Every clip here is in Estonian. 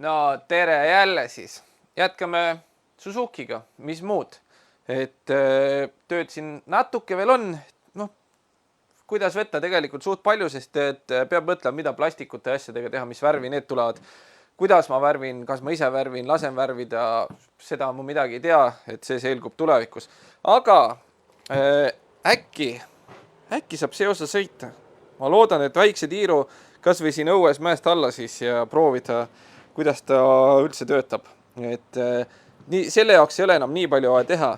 No tere jälle siis. Jätkame Suzukiga, mis muud. Tööd siin natuke veel on. Noh, kuidas võtta tegelikult suht palju, sest peab mõtlema, mida plastikute asjadega teha, mis värvi need tulevad. Kuidas ma värvin, kas ma ise värvin, lasen värvida, seda ma midagi ei tea, et see selgub tulevikus. Aga äkki saab see osa sõita. Ma loodan, et väikse tiiru kas või siin õues mäest alla siis ja proovida, kuidas ta üldse töötab. Selle jaoks ei ole enam nii palju vaja teha.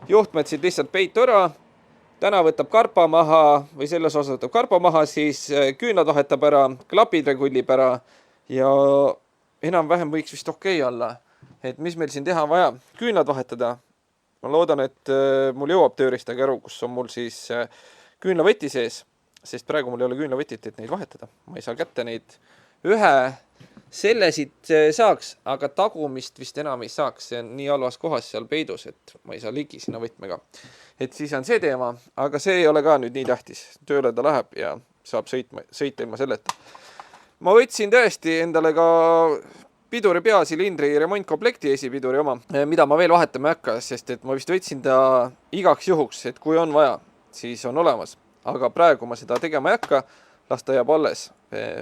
Juhtmed siit lihtsalt peitu ära. Täna võtab karpa maha või selles osas võtab karpa maha, siis küünlad vahetab ära, klapid regullib ära ja enam-vähem võiks vist okei olla. Et mis meil siin teha on vaja? Küünlad vahetada. Ma loodan, et mul jõuab tööriistakäru, kus on mul siis küünlavõti sees, sest praegu mul ei ole küünlavõtit, et neid vahetada. Ma ei saa kätte neid. Ühe selle siit saaks, aga tagumist vist enam ei saaks. See on nii halvas kohas seal peidus, et ma ei saa ligi sinna võtmega. Et siis on see teema, aga see ei ole ka nüüd nii tähtis. Tööle ta läheb ja saab sõita ilma selleta. Ma võtsin tõesti endale ka piduri peasilindri remontkomplekti esipiduri oma, mida ma veel vahetama ei hakka, sest et ma vist võtsin ta igaks juhuks, et kui on vaja, siis on olemas. Aga praegu ma seda tegema ei hakka, las ta jääb alles,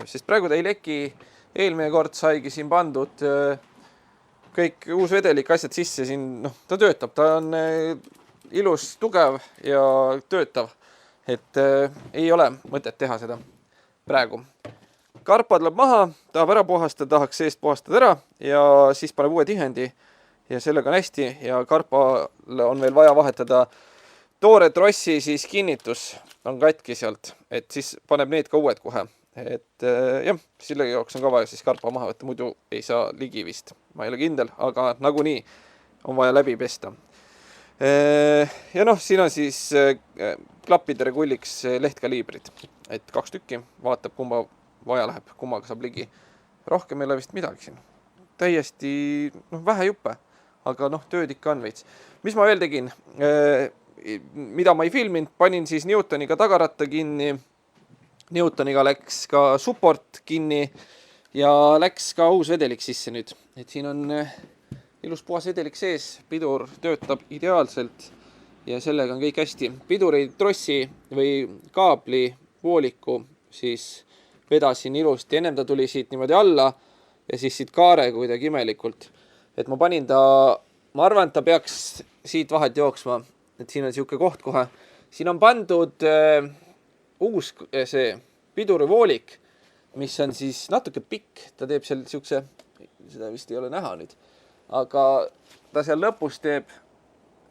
sest praegu ta ei leki. Eelmine kord saigi siin pandud kõik uus vedelik asjad sisse siin, ta töötab, ta on ilus, tugev ja töötav, et ei ole mõtet teha seda praegu. Karpa tuleb maha, tahab ära puhastada, tahaks seest puhastada ära ja siis paneb uue tihendi ja sellega on hästi ja karpale on veel vaja vahetada toore trossi siis kinnitus on katki sealt, et siis paneb need ka uued kohe. Et jah, selle jaoks on ka vaja siis karpa maha võtta, muidu ei saa ligi vist. Ma ei ole kindel, aga nagunii on vaja läbi pesta. Ja siin on siis klappide regulliks lehtkaliibrid, et 2 tükki, vaatab kumba vaja läheb, kummaga saab ligi. Rohkem ei ole vist midagi siin. Täiesti vähe juppe, aga tööd ikka on veits. Mis ma veel tegin? Mida ma ei filminud, panin siis Newtoniga tagaratta kinni. Newtoniga läks ka support kinni ja läks ka uus vedelik sisse nüüd. Et siin on ilus puhas vedelik sees, pidur töötab ideaalselt ja sellega on kõik hästi. Piduri trossi või kaabli vooliku siis vedasin ilusti. Ennem ta tuli siit niimoodi alla ja siis siit kaarega kuidagi imelikult. Et ma panin ta, ma arvan, et ta peaks siit vahelt jooksma. Et siin on siuke koht kohe. Siin on pandud uus see pidurivoolik, mis on siis natuke pikk. Ta teeb seal siukse, seda vist ei ole näha nüüd, aga ta seal lõpus teeb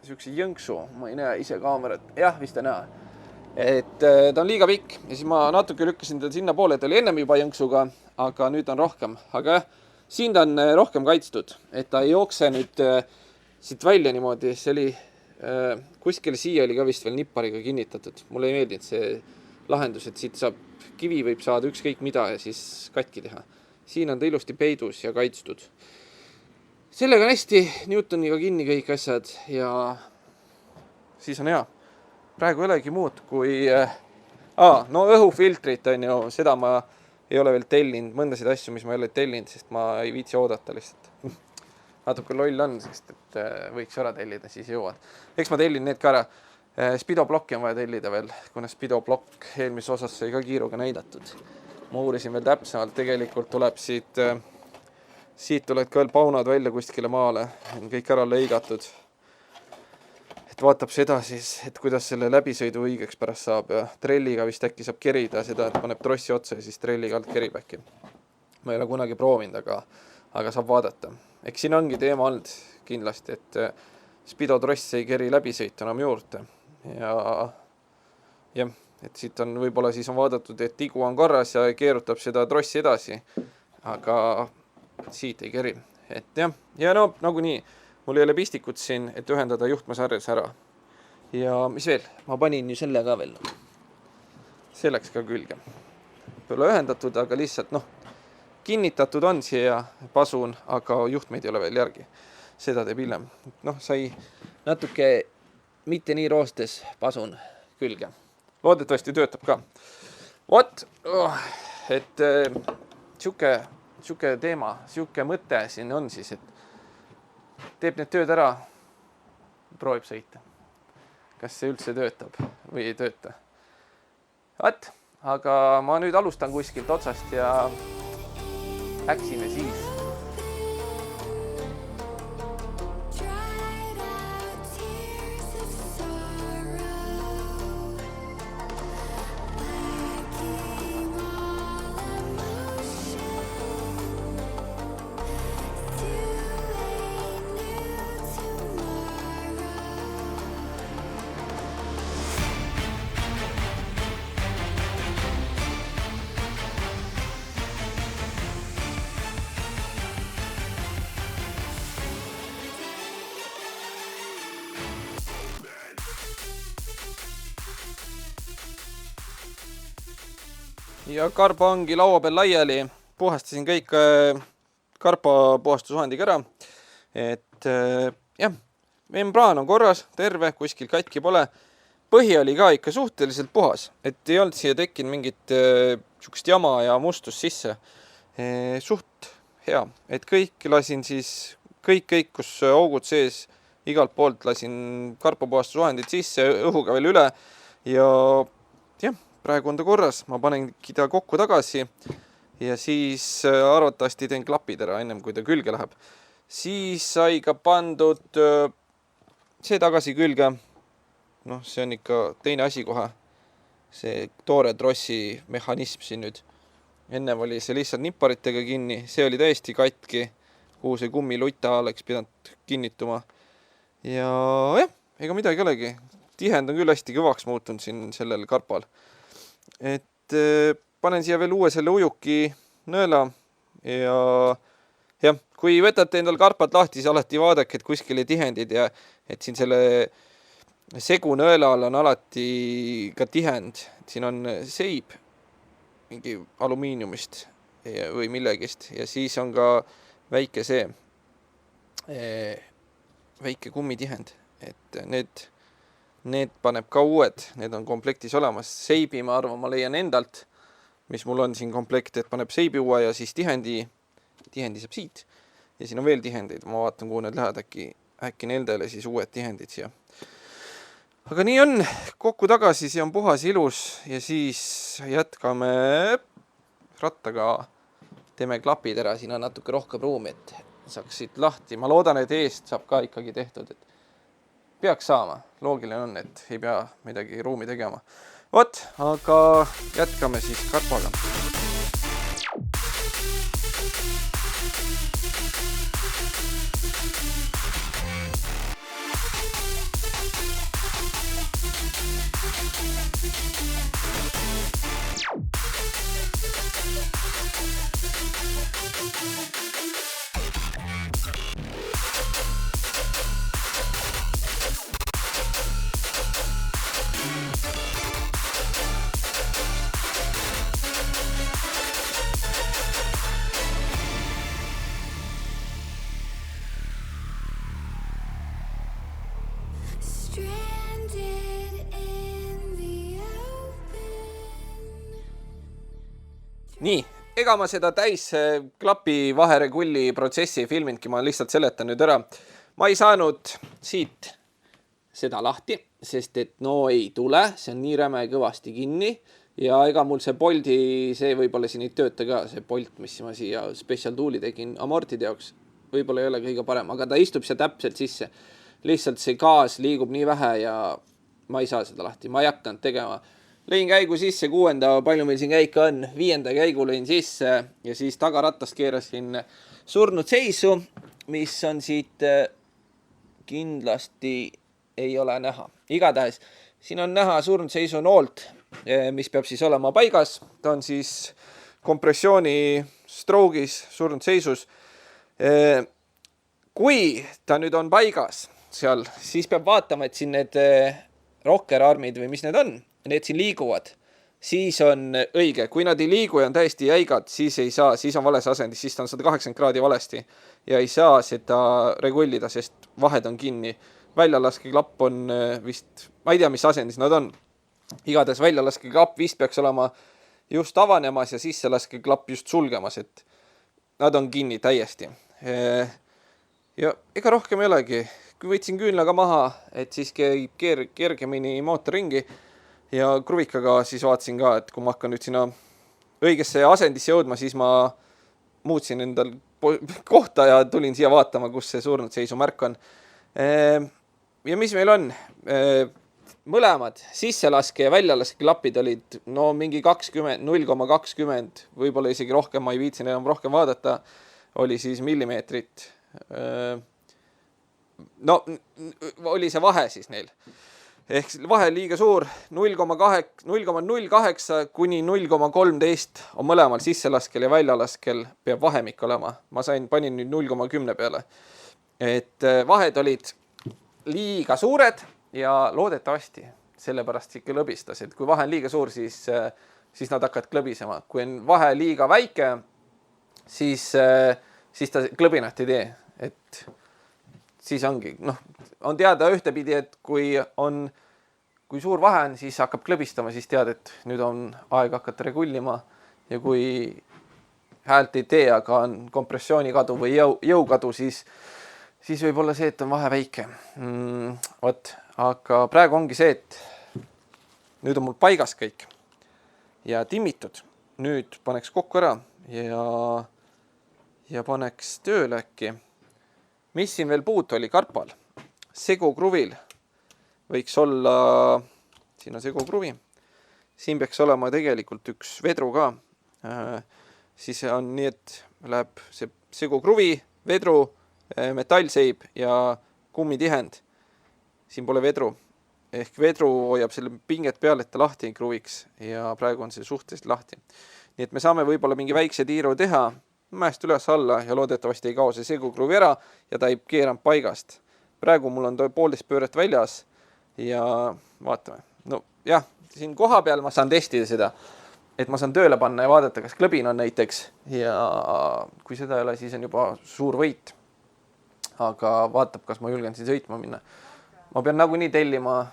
siukse jõnksu. Ma ei näe ise kaamerat. Jah, vist on näha. Et ta on liiga pikk ja siis ma natuke lükkasin ta sinna poole, et ta oli ennem juba jõnksuga, aga nüüd on rohkem. Aga jah, siin ta on rohkem kaitstud, et ta ei jookse nüüd siit välja niimoodi. See oli kuskil siia oli ka vist veel nippariga kinnitatud. Mulle ei meeldinud see lahendus, et siit saab kivi võib saada ükskõik mida ja siis katki teha. Siin on ta ilusti peidus ja kaitstud. Sellega on hästi Newtoniga kinni kõik asjad ja siis on hea. Praegu ei olegi muud kui õhufiltrit on ju, seda ma ei ole veel tellinud, mõndasid asju, mis ma ei ole tellinud, sest ma ei viitsi oodata lihtsalt. Natuke loll on, sest et võiks ära tellida, siis jõuad. Eks ma tellin need ka ära. Spidoblokki on vaja tellida veel, kuna spidoblokk eelmises osas sai ka kiiruga näidatud. Ma uurisin veel täpsemalt, tegelikult tuleb siit tuleb ka veel paunad välja kuskile maale, on kõik ära lõigatud. Et vaatab seda siis, et kuidas selle läbisõidu õigeks pärast saab ja trelliga vist äkki saab kerida seda, et paneb trossi otsa ja siis trelliga alt kerib äkki. Ma ei ole kunagi proovinud, aga saab vaadata. Eks siin ongi teema olnud kindlasti, et spidotross ei keri läbisõitu enam juurde. Ja et siit on võib-olla siis on vaadatud, et tigu on korras ja keerutab seda trossi edasi, aga siit ei keri. Et jah, ja nagunii. Mul ei ole pistikut siin, et ühendada juhtmesarjas ära. Ja mis veel? Ma panin ju selle ka veel. See läks ka külge. Pole ühendatud, aga lihtsalt kinnitatud on siia pasun, aga juhtmeid ei ole veel järgi. Seda teeb hiljem. Sai natuke mitte nii roostes pasun külge. Loodetavasti töötab ka. Vot, et siuke siuke teema, siuke mõte siin on siis, et teeb need tööd ära, proovib sõita. Kas see üldse töötab või ei tööta. Vaat, aga ma nüüd alustan kuskilt otsast ja läksime siis. Ja karpa ongi laua peal laiali, puhastasin kõik karpa puhastusvahendiga ära, et jah, membraan on korras, terve, kuskil katki pole. Põhi oli ka ikka suhteliselt puhas, et ei olnud siia tekkinud mingit sihukest jama ja mustust sisse. Suht hea, et kõik lasin siis, kõik, kus augud sees, igalt poolt lasin karpa puhastusvahendid sisse, õhuga veel üle ja jah, praegu on ta korras, ma panengi ta kokku tagasi ja siis arvatavasti teen klapid ära ennem, kui ta külge läheb. Siis sai ka pandud see tagasi külge. Noh, see on ikka teine asi kohe. See toore trossi mehhanism siin nüüd. Ennem oli see lihtsalt nipparitega kinni, see oli täiesti katki, kuhu see kummiluta oleks pidanud kinnituma. Ja jah, ega midagi olegi. Tihend on küll hästi kõvaks muutunud siin sellel karpal. Et panen siia veel uue selle ujuki nõela ja jah, kui võtate endal karpat lahti, siis alati vaadake, et kuskil ei tihendid ja et siin selle segu nõelal on alati ka tihend. Siin on seib mingi alumiiniumist või millegist ja siis on ka väike see väike kummitihend, et need paneb ka uued, need on komplektis olemas. Seibi, ma arvan, ma leian endalt, mis mul on siin komplekt, et paneb seibi uue ja siis tihendi saab siit. Ja siin on veel tihendeid, ma vaatan, kuhu need lähevad, äkki neldele siis uued tihendid siia. Aga nii on, kokku tagasi, see on puhas ilus ja siis jätkame rattaga, teeme klapid ära, siin on natuke rohkem ruumi, et saaks siit lahti. Ma loodan, et eest saab ka ikkagi tehtud, et peaks saama. Loogiline on, et ei pea midagi ruumi tegema. Vot, aga jätkame siis karpaga. Nii, ega ma seda täis klapi vaheregulli protsessi filminudki, ma lihtsalt seletan nüüd ära. Ma ei saanud siit seda lahti, sest et no ei tule, see on nii räme kõvasti kinni ja ega mul see poldi, see võib-olla siin ei tööta ka, see polt, mis ma siia special tool'i tegin amortide jaoks, võib-olla ei ole kõige parem, aga ta istub siia täpselt sisse. Lihtsalt see gaas liigub nii vähe ja ma ei saa seda lahti, ma ei hakanud tegema. Lõin käigu sisse 6. palju meil siin käika on, 5. käigu lõin sisse ja siis tagaratast keerasin surnud seisu, mis on siit kindlasti ei ole näha. Igatahes, siin on näha surnud seisu noolt, mis peab siis olema paigas. Ta on siis kompressiooni stroogis surnud seisus. Kui ta nüüd on paigas seal, siis peab vaatama, et siin need rockerarmid või mis need on, need siin liiguvad, siis on õige. Kui nad ei liigu ja on täiesti jäigad, siis ei saa, siis on vales asendis, siis ta on 180 kraadi valesti ja ei saa seda regullida, sest vahed on kinni. Väljalaskeklapp on vist, ma ei tea, mis asendis nad on. Igatahes väljalaskeklapp vist peaks olema just avanemas ja sisselaskeklapp just sulgemas, et nad on kinni täiesti. Ja ega rohkem ei olegi. Kui võtsin küünlaga maha, et siis käib kergemini mootor ringi ja kruvikaga siis vaatasin ka, et kui ma hakkan nüüd sinna õigesse asendisse jõudma, siis ma muutsin endal kohta ja tulin siia vaatama, kus see surnud seisumärk on. Ja mis meil on? Mõlemad sisselaske ja väljalaske klapid olid mingi 0,20, võib-olla isegi rohkem, ma ei viitsin enam rohkem vaadata, oli siis millimeetrit. Oli see vahe siis neil. Ehk vahe liiga suur, 0,08 kuni 0,13 on mõlemal sisselaskel ja väljalaskel peab vahemik olema. Ma panin nüüd 0,10 peale. Et vahed olid liiga suured ja loodetavasti sellepärast ikka lõbistas, et kui vahe on liiga suur, siis nad hakkavad klõbisema. Kui on vahe liiga väike, siis ta klõbinat ei tee. Et siis ongi, on teada ühtepidi, et kui suur vahe on, siis hakkab klõbistama, siis tead, et nüüd on aeg hakata regullima ja kui häält ei tee, aga on kompressioonikadu või jõukadu, siis võib olla see, et on vahe väike. Aga praegu ongi see, et nüüd on mul paigas kõik ja timmitud. Nüüd paneks kokku ära ja paneks tööle äkki. Mis siin veel puutu oli karpal? Segukruvil võiks olla, siin on segukruvi, siin peaks olema tegelikult üks vedru ka. Siis on nii, et läheb see segukruvi, vedru, metallseib ja kummitihend. Siin pole vedru. Ehk vedru hoiab selle pinget peal, et ta lahti ei kruviks ja praegu on see suhteliselt lahti. Nii et me saame võib-olla mingi väikse tiiru teha, mäest üles alla ja loodetavasti ei kao see segukruvi ära ja ta ei keeranud paigast. Praegu mul on 1,5 pööret väljas ja vaatame. Siin koha peal ma saan testida seda, et ma saan tööle panna ja vaadata, kas klõbin on näiteks ja kui seda ei ole, siis on juba suur võit. Aga vaatab, kas ma julgen siin sõitma minna. Ma pean nagunii tellima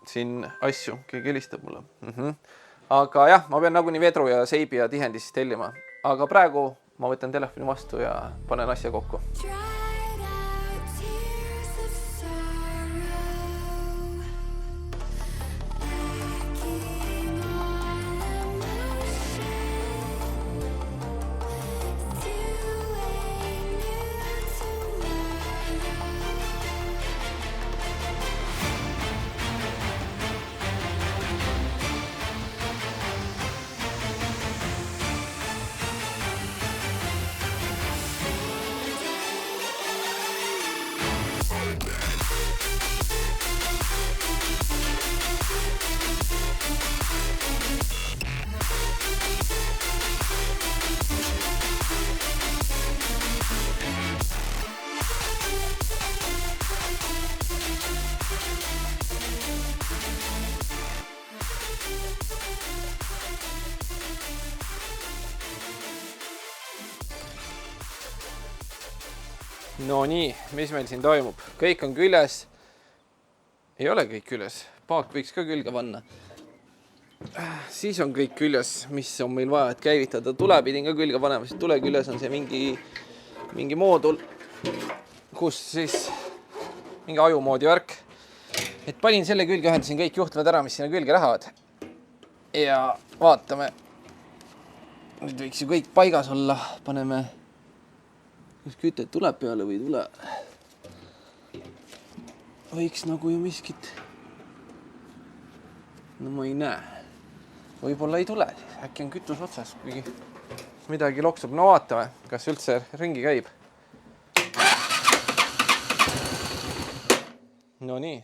siin asju, keegi helistab mulle. Aga jah, ma pean nagunii vedru ja seibi ja tihendi siis tellima. Aga praegu ma võtan telefoni vastu ja panen asja kokku. No nii, mis meil siin toimub? Kõik on küljes. Ei ole kõik küljes. Paak võiks ka külge panna. Siis on kõik küljes, mis on meil vaja, et käivitada. Tule pidin ka külge panema, sest tule küljes on see mingi moodul, kus siis mingi ajumoodi värk. Et panin selle külge, ühendasin kõik juhtmed ära, mis sinna külge lähevad. Ja vaatame. Nüüd võiks ju kõik paigas olla. Paneme... Kas kütet tuleb peale või ei tule? Võiks nagu ju miskit... No ma ei näe. Võib-olla ei tule. Äkki on kütus otsas, kuigi midagi loksub. No vaatame, kas üldse ringi käib. No nii.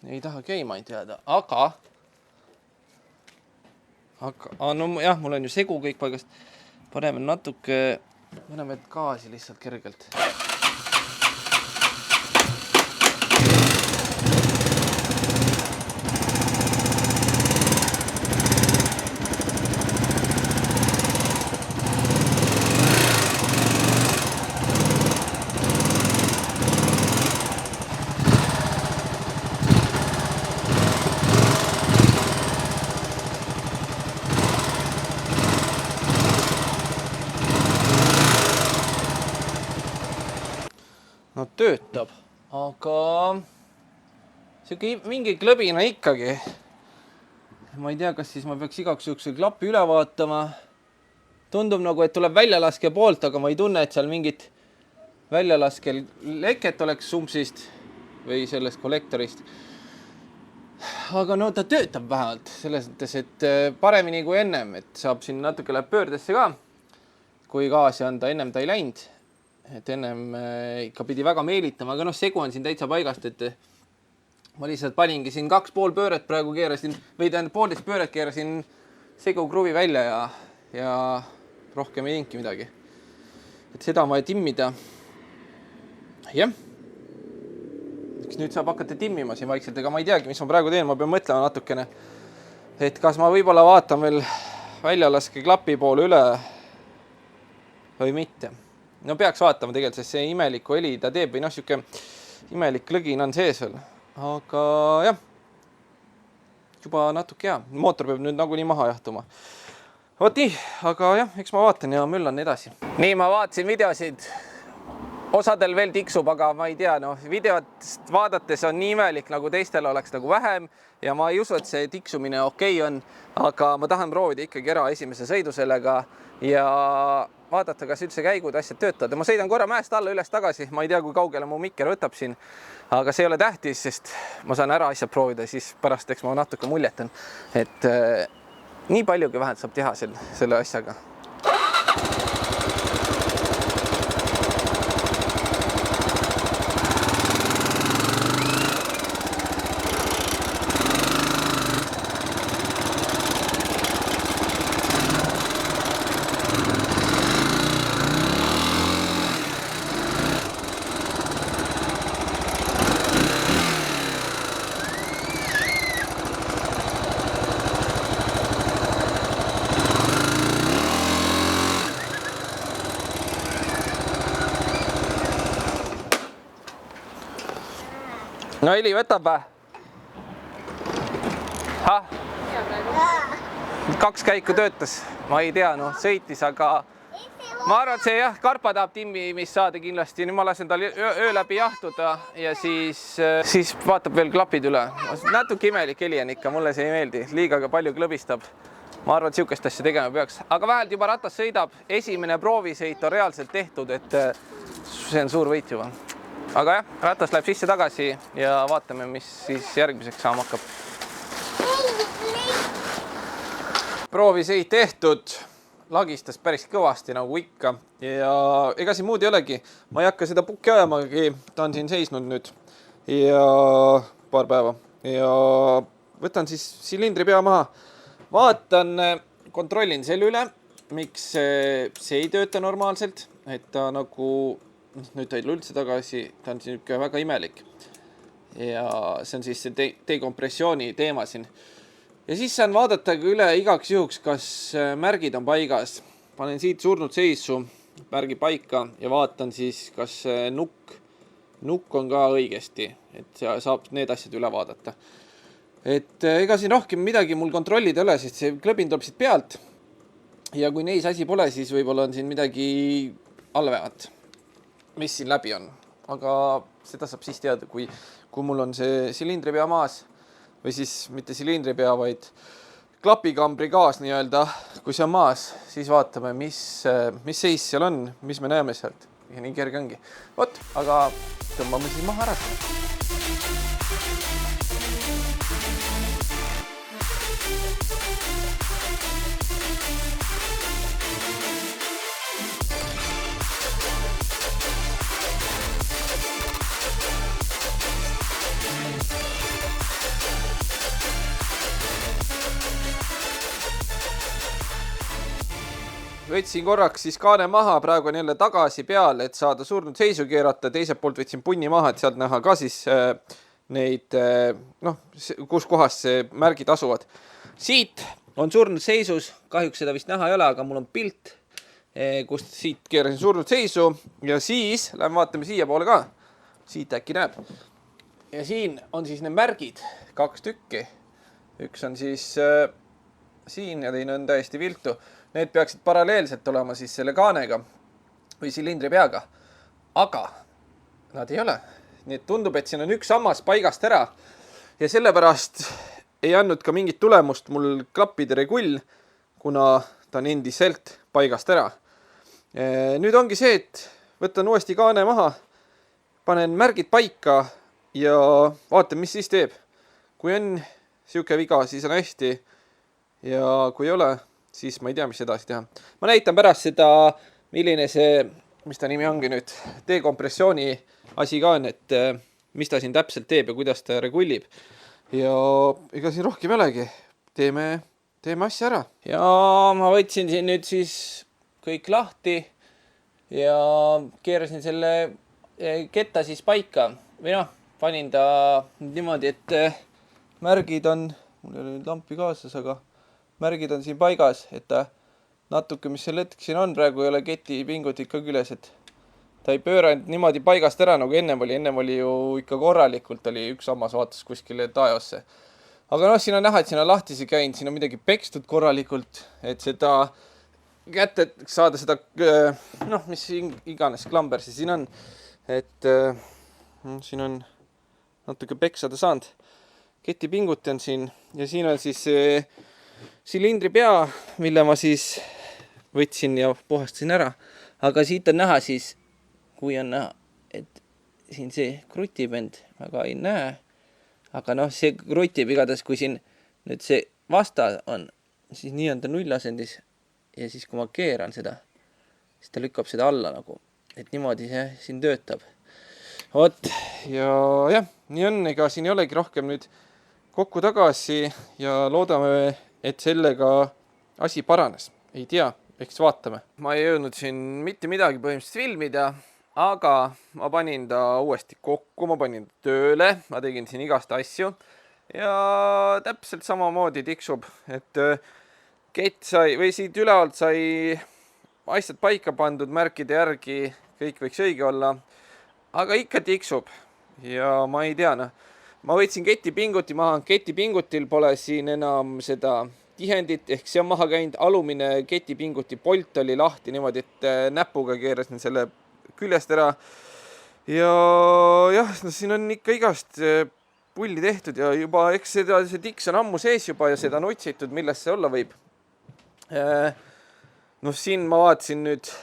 Ei taha käima ei teada, aga... no jah, mul on ju segu kõik paigast. Paneme natuke, paneme gaasi lihtsalt kergelt. no töötab, aga siuke mingi klõbina ikkagi. Ma ei tea, kas siis ma peaks igaks juhuks klapi üle vaatama. Tundub nagu, et tuleb väljalaske poolt, aga ma ei tunne, et seal mingit väljalaskel leket oleks sumpsist või sellest kollektorist. Aga no ta töötab vähemalt selles mõttes, et paremini kui ennem, et saab siin natuke läheb pöördesse ka, kui gaasi anda, ennem ta ei läinud. Et ennem ikka pidi väga meelitama, aga noh, segu on siin täitsa paigast, et ma lihtsalt paningi siin 2,5 pööret praegu keerasin, või tähendab 1,5 pööret keerasin segu kruvi välja ja rohkem ei teinudki midagi. Et seda on vaja timmida. Jah. Nüüd saab hakata timmima siin vaikselt, ega ma ei teagi, mis ma praegu teen, ma pean mõtlema natukene, et kas ma võib-olla vaatan veel väljalaske klapi poole üle või mitte. No peaks vaatama tegelikult, sest see imeliku heli ta teeb või noh, siuke imelik lõgin on sees veel. Aga jah, juba natuke hea. Mootor peab nüüd nagunii maha jahtuma. Vot nii, aga jah, eks ma vaatan ja müllan edasi. Nii, ma vaatasin videosid. Osadel veel tiksub, aga ma ei tea, noh, videot vaadates on nii imelik, nagu teistel oleks nagu vähem ja ma ei usu, et see tiksumine okei on, aga ma tahan proovida ikkagi ära esimese sõidu sellega ja vaadata, kas üldse käigud asjad töötavad. Ma sõidan korra mäest alla üles tagasi, ma ei tea, kui kaugele mu mikker võtab siin, aga see ei ole tähtis, sest ma saan ära asjad proovida, siis pärast eks ma natuke muljetan, et nii paljugi vähemalt saab teha selle asjaga. No heli võtab või? Kaks käiku töötas, ma ei tea, noh, sõitis, aga ma arvan, et see jah, karpa tahab timmimist saada kindlasti. Nüüd ma lasen tal öö läbi jahtuda ja siis vaatab veel klapid üle. Natuke imelik heli on ikka, mulle see ei meeldi, liiga palju klõbistab. Ma arvan, et siukest asja tegema peaks, aga vähelt juba ratas sõidab. Esimene proovisõit on reaalselt tehtud, et see on suur võit juba. Aga jah, ratas läheb sisse tagasi ja vaatame, mis siis järgmiseks saama hakkab. Proovisõit tehtud, lagistas päris kõvasti nagu ikka ja ega siin muud ei olegi. Ma ei hakka seda pukki ajamagi, ta on siin seisnud nüüd ja paar päeva ja võtan siis silindri pea maha. Vaatan, kontrollin selle üle, miks see ei tööta normaalselt, et ta nagu nüüd ta ei üldse tagasi, ta on siin väga imelik. Ja see on siis see dekompressiooni teema siin. Ja siis saan vaadata üle igaks juhuks, kas märgid on paigas. Panen siit surnud seisu, märgi paika ja vaatan siis, kas nukk on ka õigesti, et saab need asjad üle vaadata. Et ega siin rohkem midagi mul kontrollida ei ole, sest see klõbin tuleb siit pealt. Ja kui neis asi pole, siis võib-olla on siin midagi halvemat, mis siin läbi on. Aga seda saab siis teada, kui mul on see silindripea maas või siis mitte silindripea, vaid klapikambri gaas nii-öelda. Kui see on maas, siis vaatame, mis seis seal on, mis me näeme sealt. Ja nii kerge ongi. Vot, aga tõmbame siis maha ära. Võtsin korraks siis kaane maha, praegu on jälle tagasi peal, et saada surnud seisu keerata. Teiselt poolt võtsin punni maha, et sealt näha ka siis neid, kus kohas see märgid asuvad. Siit on surnud seisus, kahjuks seda vist näha ei ole, aga mul on pilt, kust siit keerasin surnud seisu ja siis lähme vaatame siia poole ka. Siit äkki näeb. Ja siin on siis need märgid, 2 tükki. Üks on siis siin ja teine on täiesti viltu. Need peaksid paralleelselt olema siis selle kaanega või silindri peaga. Aga nad ei ole. Nii et tundub, et siin on üks sammas paigast ära ja sellepärast ei andnud ka mingit tulemust mul klappide regull, kuna ta on endiselt paigast ära. Nüüd ongi see, et võtan uuesti kaane maha, panen märgid paika ja vaatan, mis siis teeb. Kui on siuke viga, siis on hästi ja kui ei ole, siis ma ei tea, mis edasi teha. Ma näitan pärast seda, milline see, mis ta nimi ongi nüüd, dekompressiooni asi ka on, et mis ta siin täpselt teeb ja kuidas ta regullib. Ja ega siin rohkem ei olegi. Teeme asja ära. Ja ma võtsin siin nüüd siis kõik lahti ja keerasin selle ketta siis paika. Või noh, panin ta niimoodi, et märgid on, mul ei ole nüüd lampi kaasas, aga märgid on siin paigas, et ta natuke, mis selle hetk siin on, praegu ei ole keti pingutit ka küljes, et ta ei pööranud niimoodi paigast ära, nagu ennem oli ju ikka korralikult, oli üks sammas vaatas kuskile taevasse. Aga noh, siin on näha, et siin on lahtisi käinud, siin on midagi pekstud korralikult, et seda kätte saada seda, noh, mis iganes klamber see siin on, et siin on natuke peksada saanud. Ketipinguti on siin ja siin on siis silindri pea, mille ma siis võtsin ja puhastasin ära. Aga siit on näha siis, kui on näha, et siin see krutib end, väga ei näe. Aga noh, see krutib igatahes, kui siin nüüd see vasta on, siis nii on ta nullasendis. Ja siis kui ma keeran seda, siis ta lükkab seda alla nagu, et niimoodi see siin töötab. Vot, ja jah, nii on, ega siin ei olegi rohkem nüüd kokku tagasi ja loodame, et sellega asi paranes. Ei tea, eks vaatame. Ma ei jõudnud siin mitte midagi põhimõtteliselt filmida, aga ma panin ta uuesti kokku, ma panin ta tööle, ma tegin siin igast asju ja täpselt samamoodi tiksub, et kett sai, või siit ülealt sai asjad paika pandud märkide järgi, kõik võiks õige olla, aga ikka tiksub ja ma ei tea, noh. Ma võtsin ketipinguti maha, ketipingutil pole siin enam seda tihendit, ehk see on maha käinud, alumine ketipinguti polt oli lahti niimoodi, et näpuga keerasin selle küljest ära. Ja jah, no siin on ikka igast pulli tehtud ja juba, eks see tiks on ammu sees juba ja seda on otsitud, milles see olla võib. No siin ma vaatasin nüüd,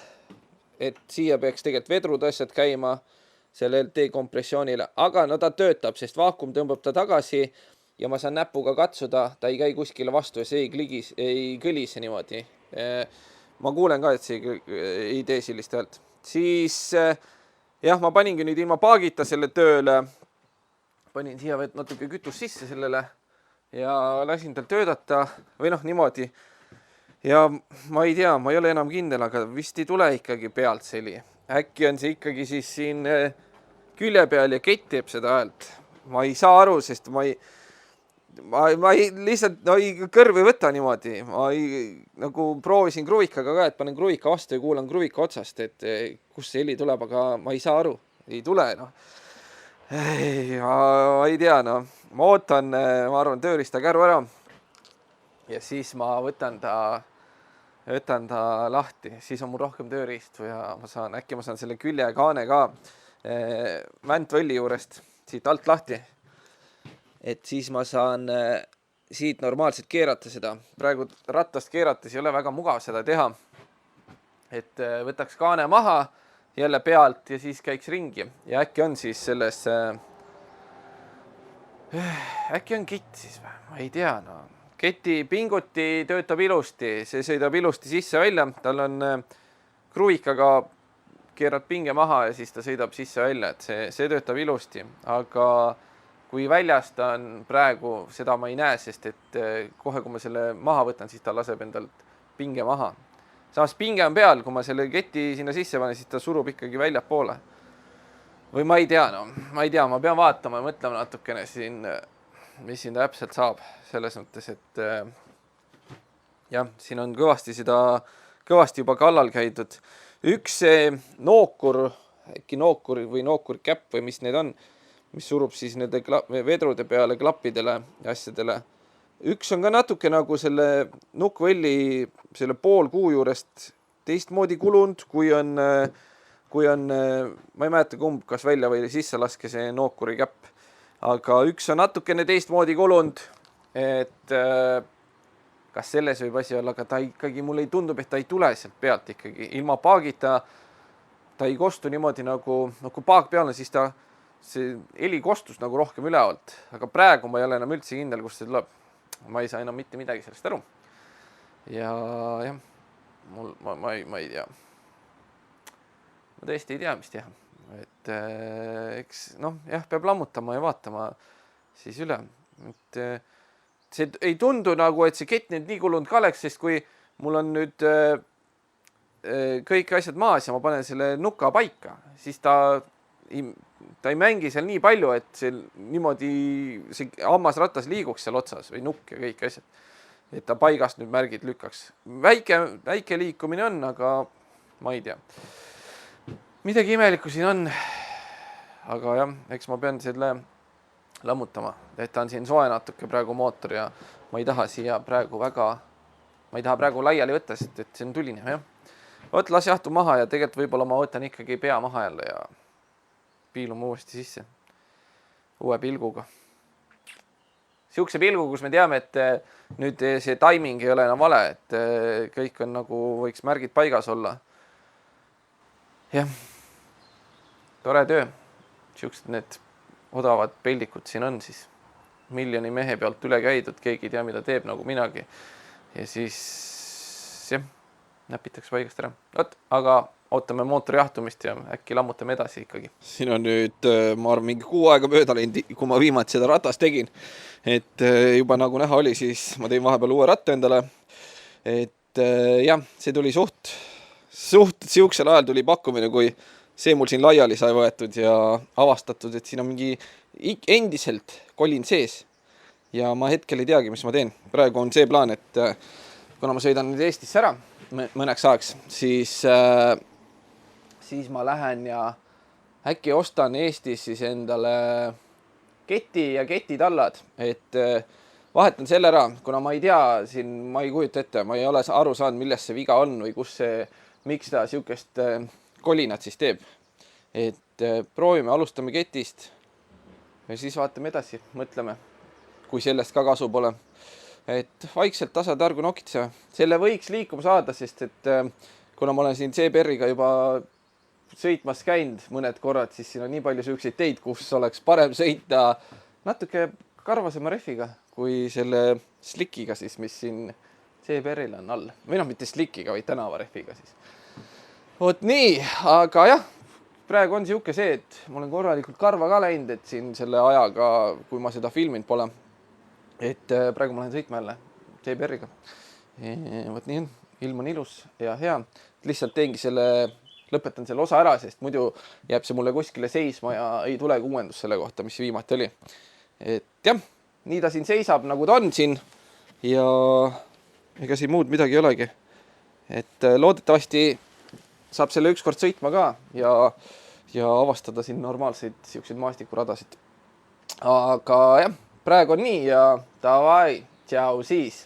et siia peaks tegelikult vedrud asjad käima sellel dekompressioonile, aga no ta töötab, sest vaakum tõmbab ta tagasi ja ma saan näpuga katsuda, ta ei käi kuskile vastu ja see ei kõlise niimoodi. Ma kuulen ka, et see ei tee sellist häält. Siis jah, ma paningi nüüd ilma paagita selle tööle, panin siia natuke kütus sisse sellele ja lasin tal töötada või noh, niimoodi. Ja ma ei tea, ma ei ole enam kindel, aga vist ei tule ikkagi pealt seli. Äkki on see ikkagi siis siin külje peal ja kett teeb seda häält. Ma ei saa aru, sest ma ei lihtsalt kõrv ei võta niimoodi. Ma nagu proovisin kruvikaga ka, et panen kruvika vastu ja kuulan kruvika otsast, et kus see heli tuleb, aga ma ei saa aru. Ei tule, noh. Ma ei tea, noh. Ma ootan, ma arvan, tööriista käru ära. Ja siis ma võtan ta lahti, siis on mul rohkem tööriistu ja äkki ma saan selle külje kaane ka väntvõlli juurest siit alt lahti. Et siis ma saan siit normaalselt keerata seda. Praegu rattast keerates ei ole väga mugav seda teha. Et võtaks kaane maha jälle pealt ja siis käiks ringi. Ja äkki on siis selles, äkki on kitt siis või? Ma ei tea, no. Ketipinguti töötab ilusti, see sõidab ilusti sisse välja, tal on kruvikaga keerad pinge maha ja siis ta sõidab sisse välja, et see töötab ilusti, aga kui väljast on praegu, seda ma ei näe, sest et kohe kui ma selle maha võtan, siis ta laseb endalt pinge maha. Samas pinge on peal, kui ma selle keti sinna sisse panen, siis ta surub ikkagi välja poole. Või ma ei tea, no, ma ei tea, ma pean vaatama ja mõtlema natukene siin, mis siin täpselt saab, selles mõttes, et jah, siin on kõvasti juba kallal käidud. Üks nookur, äkki nookur või nookurkäpp või mis need on, mis surub siis nende vedrude peale, klappidele ja asjadele. Üks on ka natuke nagu selle nukkvõlli selle pool kuu juurest teistmoodi kulunud, kui kui on, ma ei mäleta kumb, kas välja või sisse laske see nookuri käpp, aga üks on natukene teistmoodi kulunud, et kas selles võib asi olla, aga ta ikkagi, mulle ei tundub, et ta ei tule sealt pealt ikkagi ilma paagita. Ta ei kostu niimoodi nagu, kui paag peal on, siis see heli kostus nagu rohkem ülevalt, aga praegu ma ei ole enam üldse kindel, kust see tuleb. Ma ei saa enam mitte midagi sellest aru. Ja jah, ma ei tea. Ma tõesti ei tea, mis teha. Et eks, jah, peab lammutama ja vaatama siis üle. Et see ei tundu nagu, et see kett nüüd nii kulunud ka oleks, sest kui mul on nüüd kõik asjad maas ja ma panen selle nuka paika, siis ta ei mängi seal nii palju, et see niimoodi see hammasratas liiguks seal otsas või nukk ja kõik asjad. Et ta paigast nüüd märgid lükkaks. Väike liikumine on, aga ma ei tea. Midagi imelikku siin on. Aga jah, eks ma pean selle lammutama. Et ta on siin soe natuke praegu mootor ja ma ei taha siia praegu laiali võtta, sest et see on tuline, jah. Võt, las jahtu maha ja tegelikult võib-olla ma võtan ikkagi pea maha jälle ja piilume uuesti sisse uue pilguga. Siukse pilgu, kus me teame, et nüüd see timing ei ole enam vale, et kõik on nagu võiks märgid paigas olla. Jah, tore töö. Siuksed need odavad peldikud siin on siis. Miljoni mehe pealt üle käidud, keegi ei tea, mida teeb nagu minagi. Ja siis, jah. Näpitakse paigast ära. Aga ootame mootori jahtumist ja äkki lammutame edasi ikkagi. Siin on nüüd, ma arvan, mingi 6 aega mööda läinud, kui ma viimati seda ratast tegin. Et juba nagu näha oli, siis ma tein vahepeal uue ratta endale. Et jah, see tuli suht siuksel ajal tuli pakkumine, kui see mul siin laiali sai võetud ja avastatud, et siin on mingi endiselt kolin sees. Ja ma hetkel ei teagi, mis ma teen. Praegu on see plaan, et kuna ma sõidan nüüd Eestisse ära, mõneks ajaks, siis ma lähen ja äkki ostan Eestis siis endale keti ja ketitallad, et vahetan selle ära, kuna ma ei tea, siin ma ei kujuta ette, ma ei ole aru saanud, milles see viga on või miks ta siukest kolinat siis teeb. Et proovime, alustame ketist ja siis vaatame edasi, mõtleme, kui sellest ka kasu pole. Et vaikselt tasatargu nokitse. Selle võiks liikuma saada, sest et kuna ma olen siin CBR-iga juba sõitmas käinud mõned korrad, siis siin on nii palju siukseid teid, kus oleks parem sõita natuke karvasema rehviga kui selle slickiga siis, mis siin CBR-il on all. Või mitte slickiga, vaid tänavarehviga siis. Vot nii, aga jah, praegu on siuke see, et ma olen korralikult karva ka läinud, et siin selle ajaga, kui ma seda filminud pole, et praegu ma lähen sõitma jälle CBR-iga. Vot nii on, ilm on ilus ja hea. Lihtsalt lõpetan selle osa ära, sest muidu jääb see mulle kuskile seisma ja ei tulegi uuendus selle kohta, mis viimati oli. Et jah, nii ta siin seisab, nagu ta on siin ja ega siin muud midagi ei olegi. Et loodetavasti saab selle ükskord sõitma ka ja avastada siin normaalseid siukseid maastikuradasid. Aga jah, praegu on nii ja davai, tšau siis.